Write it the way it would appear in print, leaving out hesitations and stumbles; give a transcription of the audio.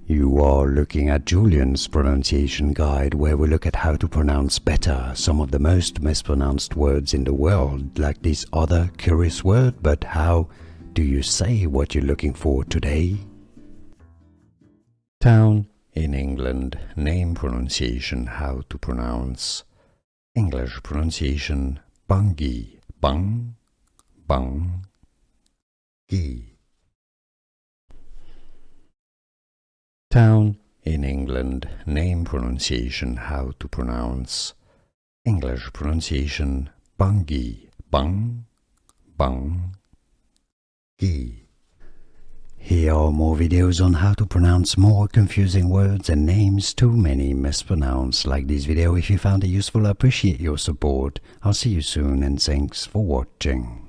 You are looking at Julian's pronunciation guide, where we look at how to pronounce better some of the most mispronounced words in the world, like this other curious word. But how do you say what you're looking for today? Town in England, name pronunciation, how to pronounce. English pronunciation, Bungay, bung, bung, gay. Town in England, name pronunciation, how to pronounce. English pronunciation, Bungay, bung, bung, gay. Here are more videos on how to pronounce more confusing words and names too many mispronounced. Like this video if you found it useful. I appreciate your support. I'll see you soon and thanks for watching.